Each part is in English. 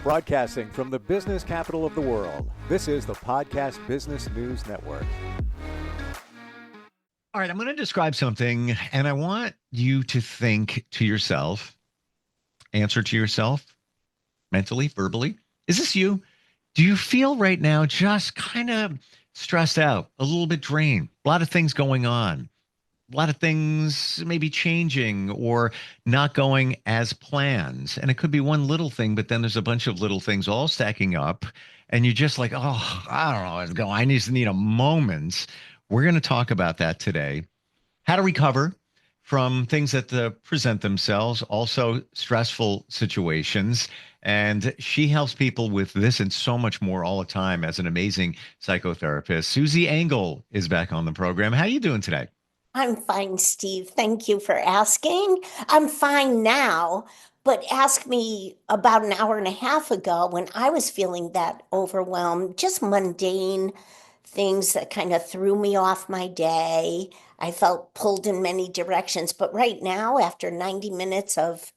Broadcasting from the business capital of the world, this is the Podcast Business News Network. All right, I'm going to describe something, and I want you to think to yourself, answer to yourself, mentally, verbally. Is this you? Do you feel right now just kind of stressed out, a little bit drained, a lot of things going on, a lot of things maybe changing or not going as planned? And it could be one little thing, but then there's a bunch of little things all stacking up, and you're just like, oh, I don't know what's going on. I just need a moment. We're going to talk about that today. How to recover from things that present themselves, also stressful situations. And she helps people with this and so much more all the time as an amazing psychotherapist. Susie Engel is back on the program. How are you doing today? I'm fine, Steve. Thank you for asking. I'm fine now, but ask me about an hour and a half ago when I was feeling that overwhelmed, just mundane things that kind of threw me off my day. I felt pulled in many directions, but right now, after 90 minutes of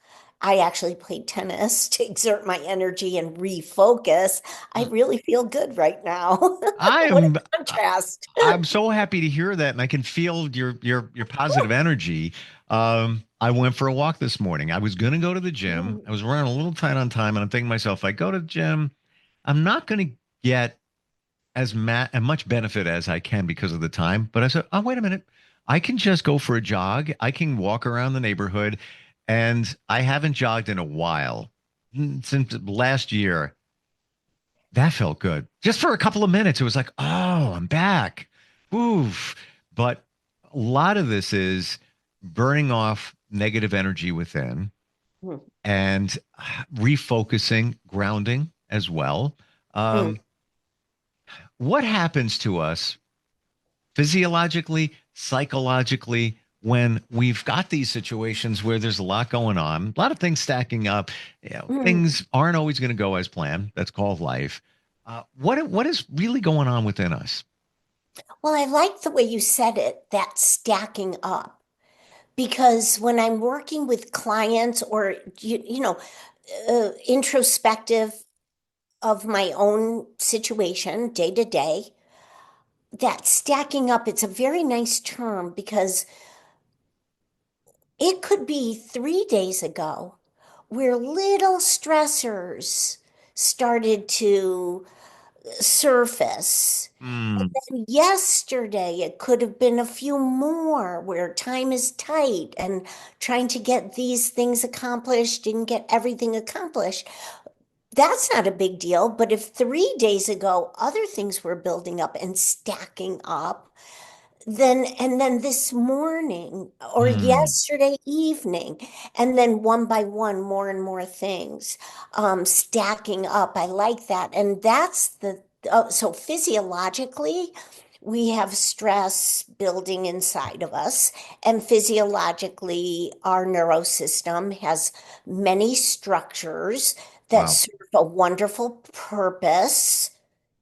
I actually played tennis to exert my energy and refocus. I really feel good right now. I What a am contrast. I'm so happy to hear that, and I can feel your positive energy. I went for a walk this morning. I was going to go to the gym. I was running a little tight on time, and I'm thinking to myself, if I go to the gym, I'm not going to get as much benefit as I can because of the time. But I said, oh, wait a minute. I can just go for a jog. I can walk around the neighborhood, and I haven't jogged in a while since last year. That felt good. Just for a couple of minutes, it was like, oh, I'm back. Oof. But a lot of this is burning off negative energy within Mm, and refocusing, grounding as well. mm. Um, what happens to us physiologically, psychologically, when we've got these situations where there's a lot going on, a lot of things stacking up, Mm. things aren't always going to go as planned. That's called life. What is really going on within us? Well, I like the way you said it, that stacking up. Because when I'm working with clients or, introspective of my own situation day to day, that stacking up, it's a very nice term because it could be 3 days ago where little stressors started to surface. Mm, Yesterday, it could have been a few more where time is tight and trying to get these things accomplished, didn't get everything accomplished. That's not a big deal. But if 3 days ago, other things were building up and stacking up, and then this morning or mm, yesterday evening, and then one by one, more and more things stacking up. I like that. And that's so physiologically, we have stress building inside of us, and physiologically, our neurosystem has many structures that wow. serve a wonderful purpose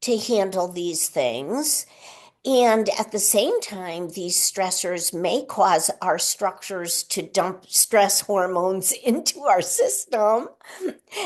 to handle these things. And at the same time, these stressors may cause our structures to dump stress hormones into our system,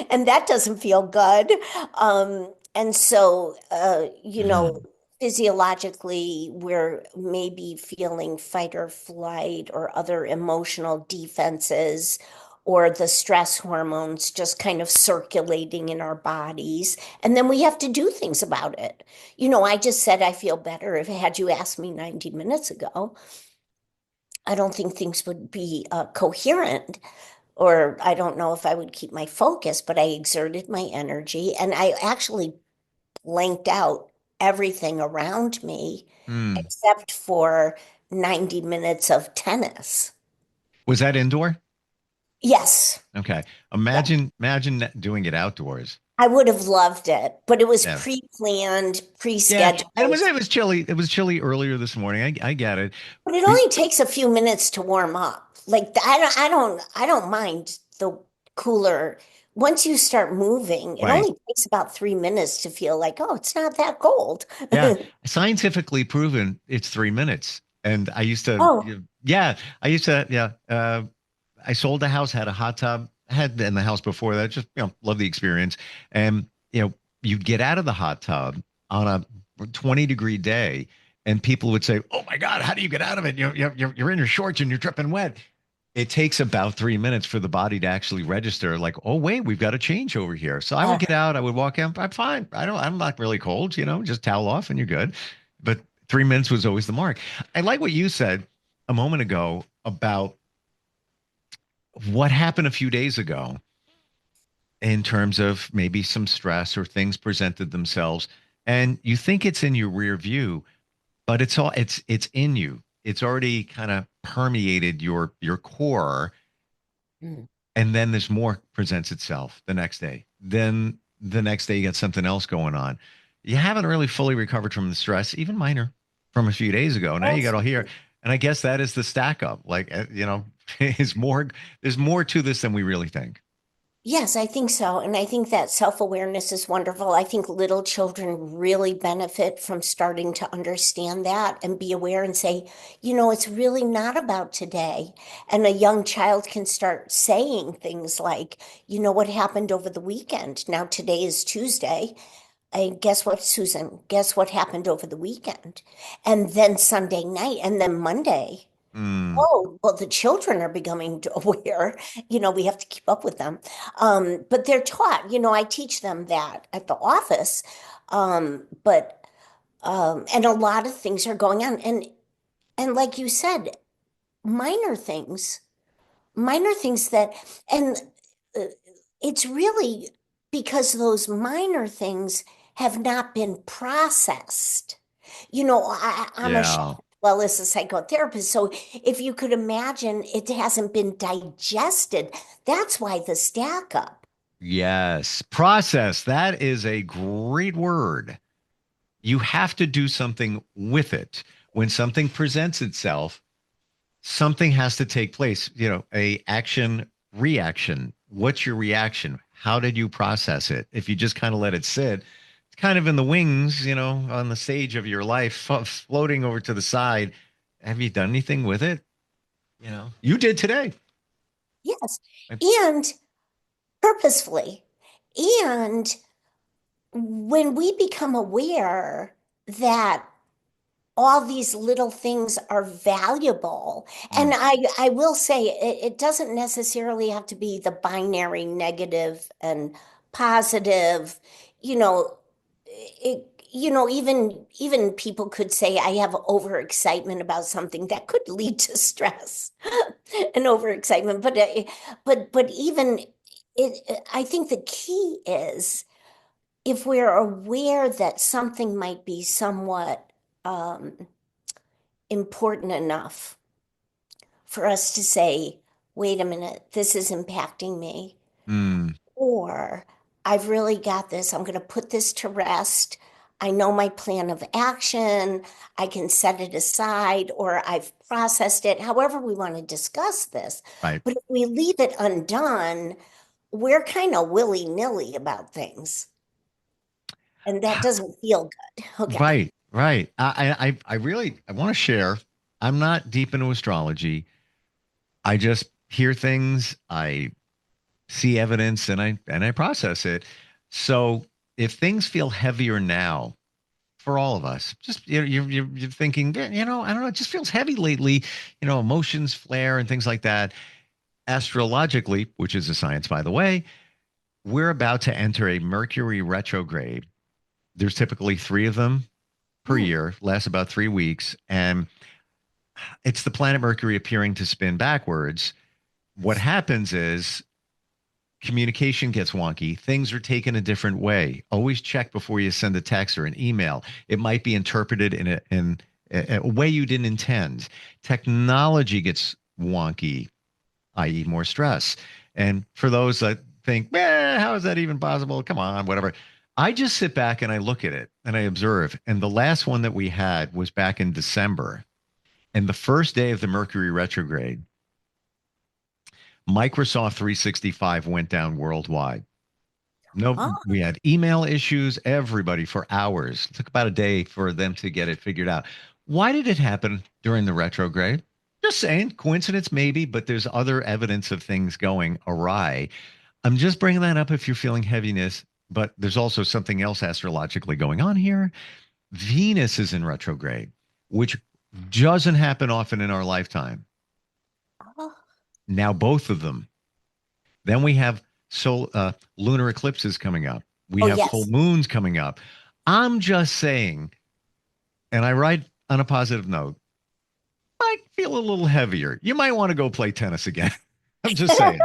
and that doesn't feel good. And so, Mm, physiologically, we're maybe feeling fight or flight or other emotional defenses, or the stress hormones just kind of circulating in our bodies. And then we have to do things about it. I just said I feel better. If had you asked me 90 minutes ago, I don't think things would be coherent, or I don't know if I would keep my focus, but I exerted my energy and I actually blanked out everything around me mm. except for 90 minutes of tennis. Was that indoor? Yes. Okay. Yeah. Imagine doing it outdoors. I would have loved it, but it was Yeah. pre-planned, Yeah. And pre-scheduled. it was chilly. It was chilly earlier this morning. I get it. But it We, only takes a few minutes to warm up. Like I don't mind the cooler. Once you start moving, it right. only takes about 3 minutes to feel like, oh, it's not that cold. Yeah, scientifically proven it's 3 minutes. And I used to, Oh, yeah, I used to, yeah. I sold a house, had a hot tub. had in the house before that. Just, love the experience. And, you'd get out of the hot tub on a 20-degree day, and people would say, "Oh my God, how do you get out of it? You're in your shorts and you're dripping wet." It takes about 3 minutes for the body to actually register, like, "Oh wait, we've got a change over here." So I would Uh, get out, I would walk in, I'm fine. I'm not really cold, just towel off and you're good. But 3 minutes was always the mark. I like what you said a moment ago about what happened a few days ago in terms of maybe some stress or things presented themselves, and you think it's in your rear view, but it's in you. It's already kind of permeated your core, mm. and then there's more presents itself the next day. Then the next day you got something else going on. You haven't really fully recovered from the stress, even minor, from a few days ago. Now you got all here, and I guess that is the stack up. Like, is more. There's more to this than we really think. Yes, I think so. And I think that self-awareness is wonderful. I think little children really benefit from starting to understand that and be aware and say, it's really not about today. And a young child can start saying things like, what happened over the weekend? Now today is Tuesday. And guess what, Susan? Guess what happened over the weekend? And then Sunday night and then Monday. Mm, Oh, well, the children are becoming aware. We have to keep up with them. But they're taught, I teach them that at the office. But and a lot of things are going on. And like you said, minor things, minor things that, and uh, it's really because those minor things have not been processed. I'm a chef, yeah. well as a psychotherapist, so if you could imagine it hasn't been digested, that's why the stack up. Yes. Process. That is a great word. You have to do something with it. When something presents itself, something has to take place, a action reaction. What's your reaction? How did you process it? If you just kind of let it sit, it's kind of in the wings, on the stage of your life, floating over to the side. Have you done anything with it? You did today. Yes, and purposefully. And when we become aware that all these little things are valuable. And Mm, I will say it doesn't necessarily have to be the binary negative and positive. You know, even people could say I have overexcitement about something that could lead to stress and overexcitement. But even I think the key is if we're aware that something might be somewhat important enough for us to say, wait a minute, this is impacting me, mm, or I've really got this, I'm going to put this to rest. I know my plan of action. I can set it aside, or I've processed it, however we want to discuss this. right. But if we leave it undone, we're kind of willy-nilly about things. And that doesn't feel good. Okay. Right, right. I really I want to share. I'm not deep into astrology. I just hear things, I see evidence, and I process it. So if things feel heavier now for all of us, just you're thinking, "Yeah, I don't know, it just feels heavy lately. Emotions flare and things like that. Astrologically, which is a science, by the way, we're about to enter a Mercury retrograde. There's typically three of them per Hmm. year, lasts about 3 weeks, and it's the planet Mercury appearing to spin backwards. What happens is communication gets wonky. Things are taken a different way. Always check before you send a text or an email. It might be interpreted in a way you didn't intend. Technology gets wonky, i.e., more stress. And for those that think, how is that even possible? Come on, whatever. I just sit back and I look at it and I observe. And the last one that we had was back in December. And the first day of the Mercury retrograde, Microsoft 365 went down worldwide. No, Oh, we had email issues, everybody for hours. It took about a day for them to get it figured out. Why did it happen during the retrograde? Just saying, coincidence maybe, but there's other evidence of things going awry. I'm just bringing that up if you're feeling heaviness, but there's also something else astrologically going on here. Venus is in retrograde, which doesn't happen often in our lifetime. Oh, Now, both of them. Then we have lunar eclipses coming up. We oh have full yes. moons coming up. I'm just saying, and I write on a positive note, might feel a little heavier. You might want to go play tennis again. I'm just saying.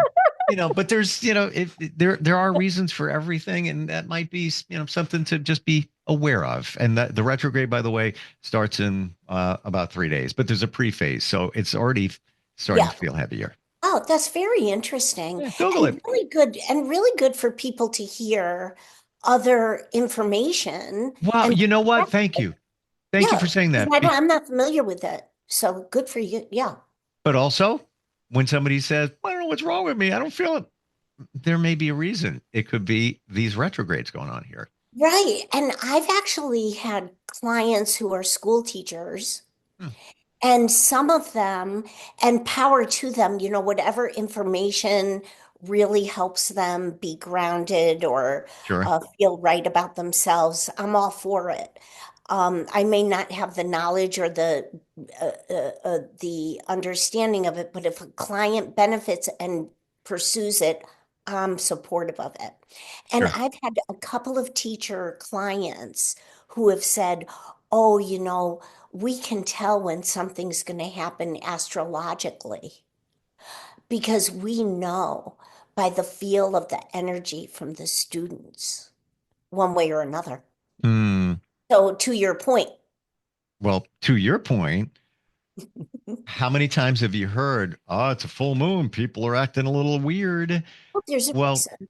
But there's, if there are reasons for everything, and that might be, something to just be aware of. And the retrograde, by the way, starts in about 3 days, but there's a pre-phase, so it's already starting Yeah. to feel heavier. Oh, that's very interesting Yeah, Google it. and really good for people to hear other information Wow, and you know what? Thank you. Thank you yeah, for saying 'cause that. I'm not familiar with it. So good for you. Yeah. But also, when somebody says, "I don't know what's wrong with me. I don't feel it," there may be a reason. It could be these retrogrades going on here. Right. And I've actually had clients who are school teachers. Hmm, And some of them, and power to them, whatever information really helps them be grounded or sure, feel right about themselves, I'm all for it. I may not have the knowledge or the understanding of it, but if a client benefits and pursues it, I'm supportive of it. And sure. I've had a couple of teacher clients who have said, "Oh, we can tell when something's going to happen astrologically because we know by the feel of the energy from the students, one way or another." Hmm. So, to your point, Well, to your point, how many times have you heard, "Oh, it's a full moon. People are acting a little weird." oh, there's a Well, reason.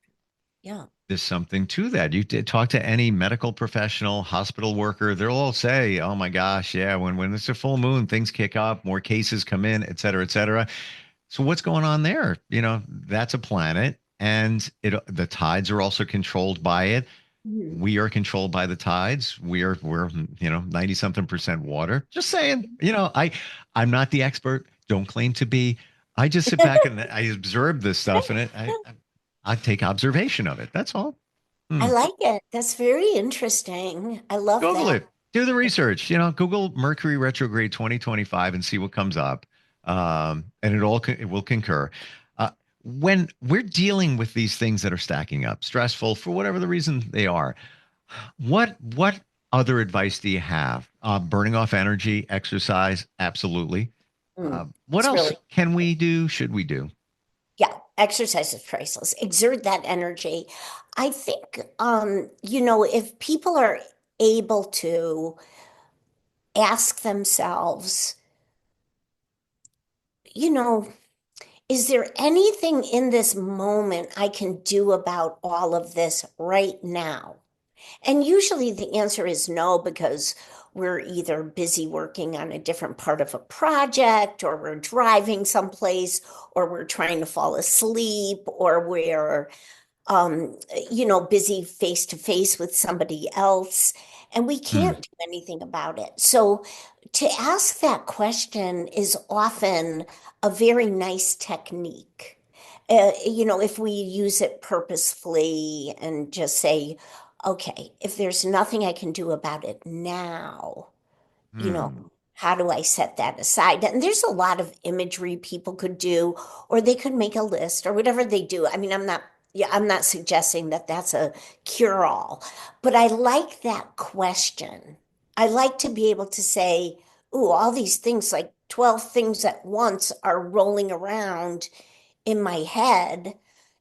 Yeah. there's something to that. You did talk to any medical professional, hospital worker, they'll all say, "Oh my gosh, yeah, when it's a full moon, things kick up, more cases come in, et cetera, et cetera." So what's going on there? That's a planet, and the tides are also controlled by it. Mhm. We are controlled by the tides. We're 90 something percent water. Just saying, I'm not the expert. Don't claim to be. I just sit back and I observe this stuff, and I take observation of it. That's all. I Hmm. like it. That's very interesting. I love Google that. it. Do the research. Google Mercury retrograde 2025 and see what comes up. And it will concur. When we're dealing with these things that are stacking up, stressful for whatever the reason they are, what other advice do you have? Burning off energy, exercise, absolutely. What It's else really, can we do? Should we do? yeah, exercise is priceless. Exert that energy. I think, if people are able to ask themselves, you know, is there anything in this moment I can do about all of this right now? And usually the answer is no, because we're either busy working on a different part of a project, or we're driving someplace, or we're trying to fall asleep, or we're um, busy face to face with somebody else, and we Hmm. can't do anything about it. So to ask that question is often a very nice technique. If we use it purposefully and just say, okay, if there's nothing I can do about it now, you know, Hmm. how do I set that aside? And there's a lot of imagery people could do, or they could make a list or whatever they do. I mean, I'm not suggesting that that's a cure-all, but I like that question. I like to be able to say, ooh, all these things, like 12 things at once, are rolling around in my head.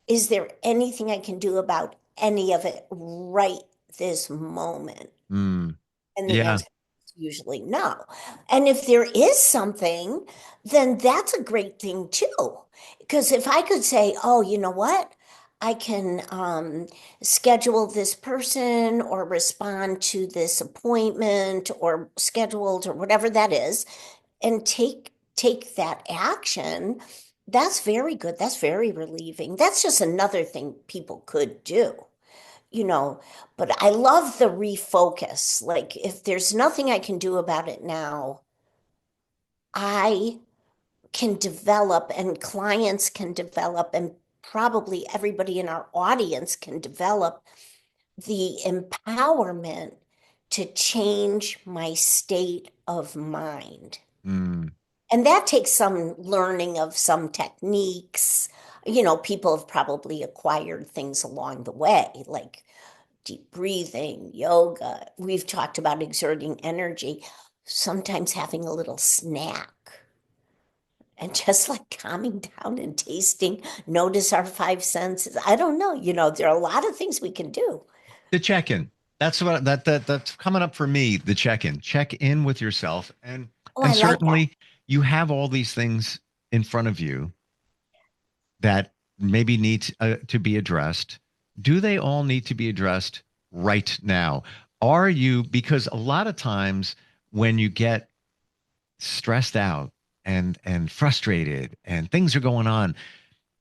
Is there anything I can do about any of it right this moment? Hmm. And the Yeah. answer is usually no. And if there is something, then that's a great thing too. Because if I could say, oh, you know what? I can schedule this person or respond to this appointment or scheduled or whatever that is, and take that action. That's very good. That's very relieving. That's just another thing people could do, you know, but I love the refocus. Like, if there's nothing I can do about it now, I can develop and clients can develop and probably everybody in our audience can develop the empowerment to change my state of mind. Mm. And that takes some learning of some techniques. People have probably acquired things along the way, like deep breathing, yoga. We've talked about exerting energy, sometimes having a little snack and just like calming down and tasting, notice our five senses. I don't know, there are a lot of things we can do. The check-in. That's what that's coming up for me. The check-in. Check in with yourself, and Oh, and I like that. certainly you have all these things in front of you that maybe need to be addressed. Do they all need to be addressed right now? Are you, because a lot of times when you get stressed out and frustrated and things are going on,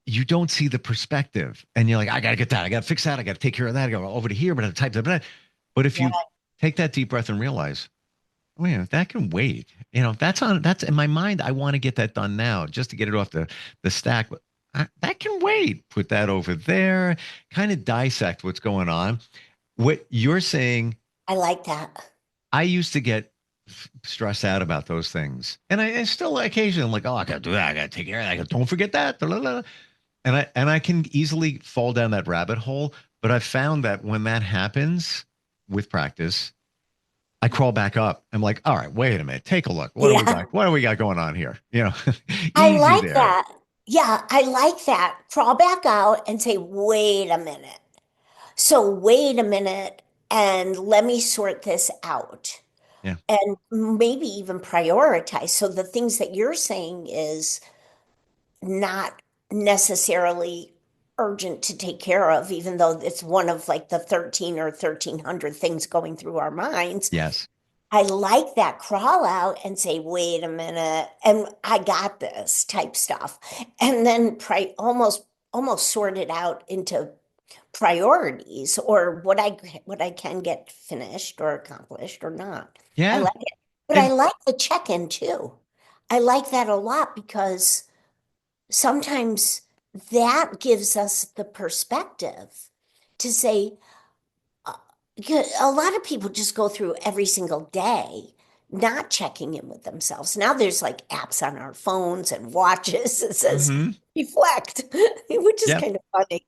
you don't see the perspective, and you're like, I gotta get that, I gotta fix that, I gotta take care of that, I gotta go over to here, but I type that. But if Yeah. you take that deep breath and realize, wait a minute, that can wait. That's in my mind. I want to get that done now just to get it off the stack. But that can wait. Put that over there. Kind of dissect what's going on. What you're saying, I like that. I used to get stressed out about those things, and I still occasionally I'm like, oh, I gotta do that. I gotta take care of that. Don't forget that. Blah, blah, blah. And I can easily fall down that rabbit hole. But I've found that when that happens with practice, I crawl back up. I'm like, all right, wait a minute. Take a look. What do we Yeah. got? What do we got going on here? I Easy like there. that. Yeah, I like that. Crawl back out and say, wait a minute. So, wait a minute and let me sort this out Yeah. and maybe even prioritize. So, the things that you're saying is not necessarily urgent to take care of, even though it's one of like the 13 or 1300 things going through our minds. Yes. I like that crawl out and say, wait a minute, and I got this type stuff. And then almost sort it out into priorities or what I can get finished or accomplished or not. I Yeah. like it. But I And like the check-in too. I like that a lot because sometimes that gives us the perspective to say, a lot of people just go through every single day not checking in with themselves. Now there's like apps on our phones and watches that says hmm reflect, which is yeah. kind of funny.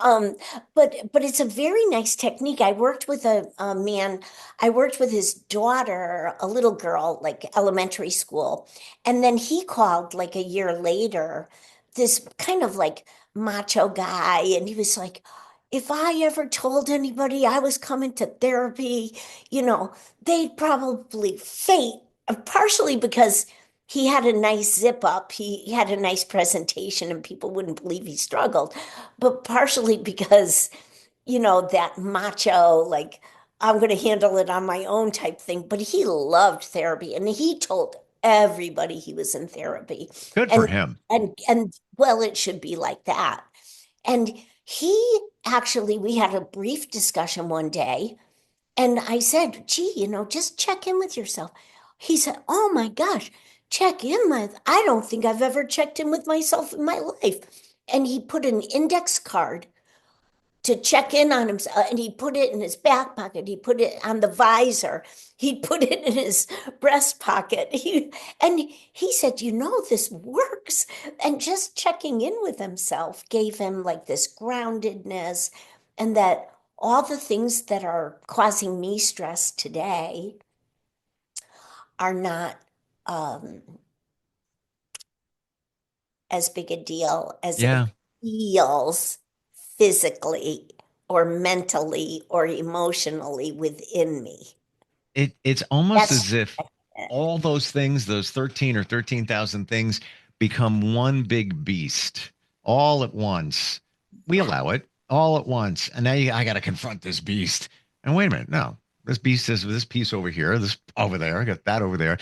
Um, but it's a very nice technique. I worked with a man, I worked with his daughter, a little girl, like elementary school. And then he called like a year later, this kind of like macho guy, and he was like, if I ever told anybody I was coming to therapy, you know, they'd probably faint, partially because he had a nice zip up, he had a nice presentation, and people wouldn't believe he struggled, but partially because, that macho, like, I'm going to handle it on my own type thing. But he loved therapy and he told everybody he was in therapy. Good for And him. and well, it should be like that. And he actually, we had a brief discussion one day, and I said, gee, just check in with yourself. He said, oh my gosh, check in with, I don't think I've ever checked in with myself in my life. And he put an index card to check in on himself, and he put it in his back pocket, he put it on the visor, he put it in his breast pocket. And he said, this works. And just checking in with himself gave him like this groundedness, and that all the things that are causing me stress today are not um, as big a deal as Yeah. it feels physically or mentally or emotionally within me. It's almost That's as if all those things, those 13 or 13,000 things, become one big beast all at once. We yeah, allow it all at once. And now I got to confront this beast. And wait a minute. No, this beast is this piece over here, this over there. I got that over there.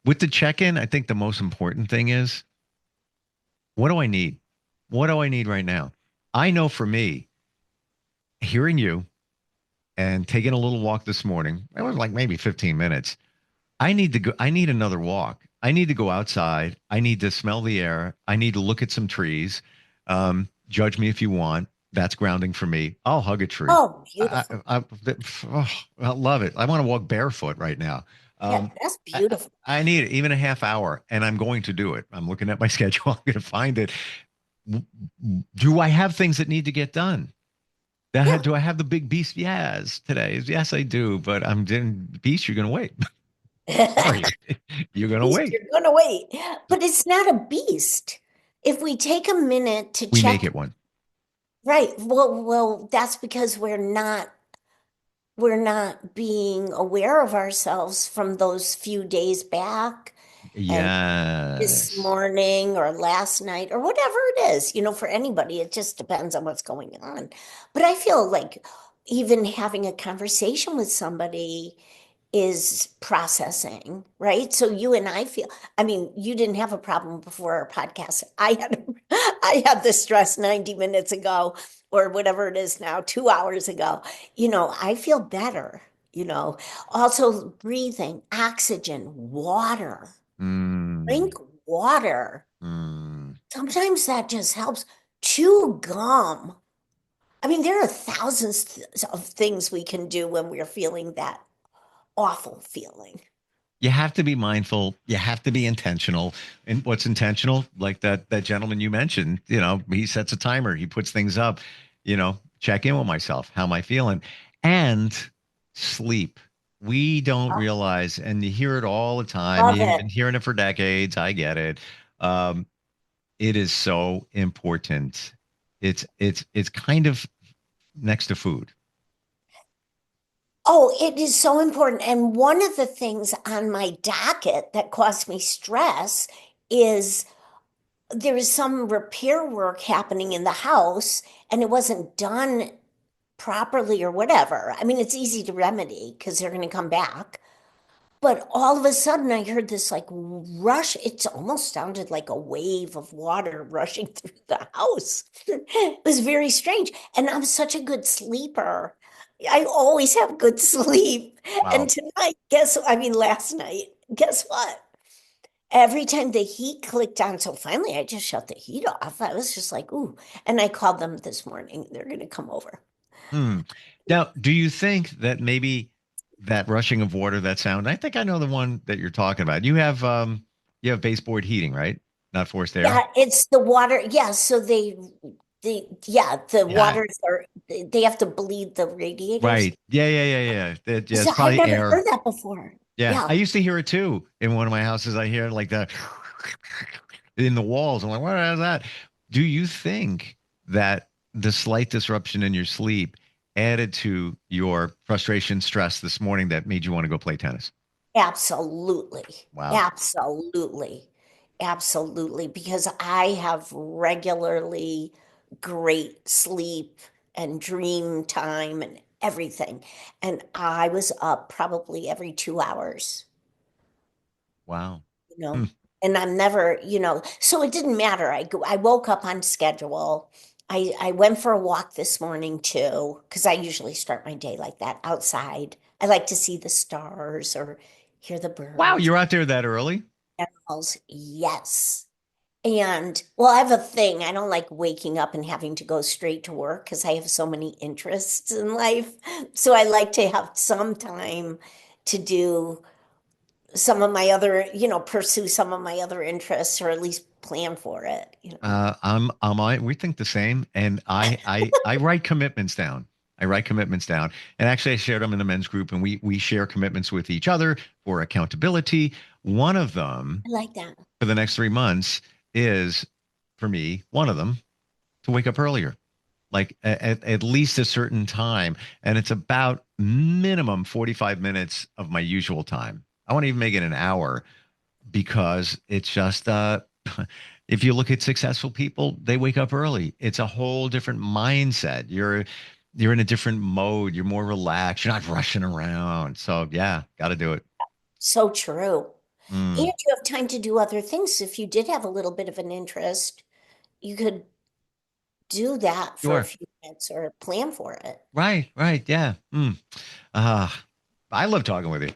With the check in, I think the most important thing is, what do I need? What do I need right now? I know for me, hearing you and taking a little walk this morning, it was like maybe 15 minutes. I need to go. I need another walk. I need to go outside. I need to smell the air. I need to look at some trees. Judge me if you want. That's grounding for me. I'll hug a tree. Oh, beautiful. Oh, I love it. I want to walk barefoot right now. Yeah, Um, that's I, beautiful. I need even a half hour, and I'm going to do it. I'm looking at my schedule. I'm going to find it. Do I have things that need to get done? Yeah. Do I have the big beast? Yes, today. Yes, I do. But I'm doing beast. You're going to wait. Sorry, you're going to Beast, wait. you're gonna wait. But it's not a beast. If we take a minute to We make check, it one. right, well, that's because we're not being aware of ourselves from those few days back and this Yes. morning or last night or whatever it is, for anybody, it just depends on what's going on. But I feel like even having a conversation with somebody is processing, right? So you and I feel, I mean, you didn't have a problem before our podcast. I had the stress 90 minutes ago or whatever it is now, 2 hours ago. I feel better, you know. Also breathing, oxygen, water. Mm, Drink water. mm. Sometimes that just helps. Chew gum. I mean, there are thousands of things we can do when we're feeling that awful feeling. You have to be mindful. You have to be intentional. And what's intentional? Like that gentleman you mentioned, he sets a timer, he puts things up, check in with myself. How am I feeling? And sleep. We don't Oh, realize, and you hear it all the time. love You've it. been hearing it for decades. I get it. Um, it is so important. It's kind of next to food. Oh, it is so important. And one of the things on my docket that caused me stress is there is some repair work happening in the house and it wasn't done properly or whatever. I mean, it's easy to remedy because they're going to come back. But all of a sudden, I heard this like rush. It almost sounded like a wave of water rushing through the house. It was very strange. And I'm such a good sleeper. I always have good sleep. And Wow. tonight, I mean, last night, guess what? Every time the heat clicked on, so finally I just shut the heat off. I was just like, ooh. And I called them this morning. They're going to come over. Hmm. Now, do you think that maybe that rushing of water, that sound? I think I know the one that you're talking about. You have baseboard heating, right? Not forced air. Yeah, it's the water. Yeah, so yeah, the Yeah. waters are, they have to bleed the radiators. Right. Yeah. Yeah, So it's I've probably never air. heard that before. Yeah. Yeah, I used to hear it too in one of my houses. I hear like the in the walls. I'm like, what is that? Do you think that the slight disruption in your sleep added to your frustration, stress this morning that made you want to go play tennis? absolutely. Wow. Absolutely. Absolutely. Because I have regularly great sleep and dream time and everything. And I was up probably every 2 hours. Wow. you Hmm. know, and I'm never, so it didn't matter. I woke up on schedule. I went for a walk this morning too, because I usually start my day like that outside. I like to see the stars or hear the Wow, birds, you're out there that early? animals. Yes. And well, I have a thing. I don't like waking up and having to go straight to work because I have so many interests in life. So I like to have some time to do some of my other, pursue some of my other interests or at least plan for it. We think the same, and I write commitments down. I write commitments down, and actually, I shared them in the men's group, and we share commitments with each other for accountability. One of them I like that. for the next 3 months is for me. One of them to wake up earlier, like at least a certain time, and it's about minimum 45 minutes of my usual time. I want to even make it an hour because it's just if you look at successful people, they wake up early. It's a whole different mindset. You're in a different mode. You're more relaxed. You're not rushing around. So yeah, got to do it. So true. And Mm, you have time to do other things. If you did have a little bit of an interest, you could do that for a sure. few minutes or plan for it. Right. Yeah. I love talking with you.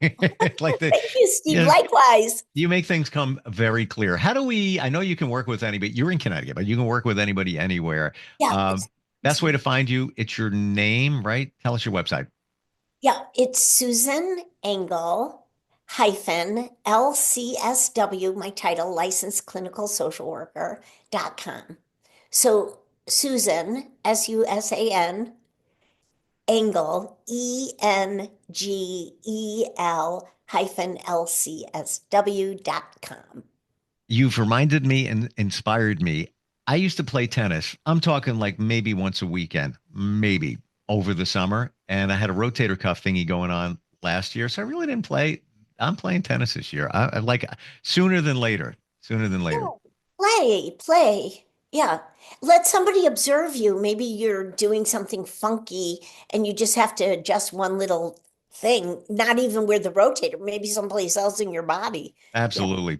Like Thank you, Steve. yes, Likewise. you make things come very clear. How do we? I know you can work with anybody. You're in Connecticut, but you can work with anybody anywhere. Yeah, Best way to find you, it's your name, right? Tell us your website. yeah, it's Susan Engel hyphen LCSW, my title, licensed clinical social worker.com. So Susan, Susan, Engel, Engel hyphen LCSW.com. You've reminded me and inspired me. I used to play tennis. I'm talking like maybe once a weekend, maybe over the summer. And I had a rotator cuff thingy going on last year. So I really didn't play. I'm playing tennis this year. I like sooner than later, sooner than later. Yeah, play. Yeah. Let somebody observe you. Maybe you're doing something funky and you just have to adjust one little thing, not even where the rotator, maybe someplace else in your body. Yeah. Absolutely.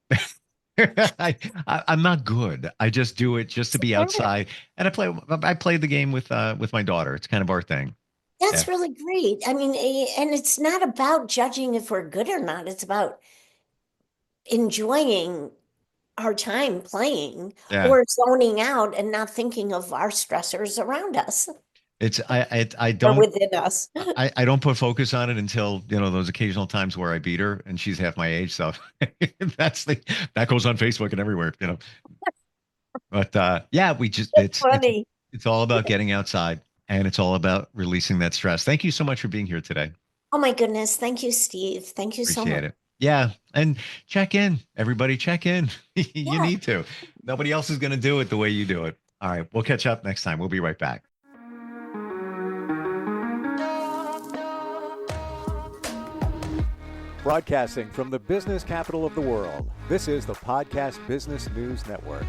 I'm not good. I just do it just to be outside. And I play the game with my daughter. It's kind of our thing. Yeah. That's really great. I mean, and it's not about judging if we're good or not. It's about enjoying our time playing Yeah. or zoning out and not thinking of our stressors around us It's I or don't within us. I don't put focus on it until, those occasional times where I beat her and she's half my age. So that's that goes on Facebook and everywhere. But yeah, we just Funny. it's all about getting outside and it's all about releasing that stress. Thank you so much for being here today. Oh my goodness. Thank you, Steve. Thank you so much. Appreciate it. Yeah. And check in. Everybody check in. You Yeah. need to. Nobody else is going to do it the way you do it. All right. We'll catch up next time. We'll be right back. Broadcasting from the business capital of the world, this is the Podcast Business News Network.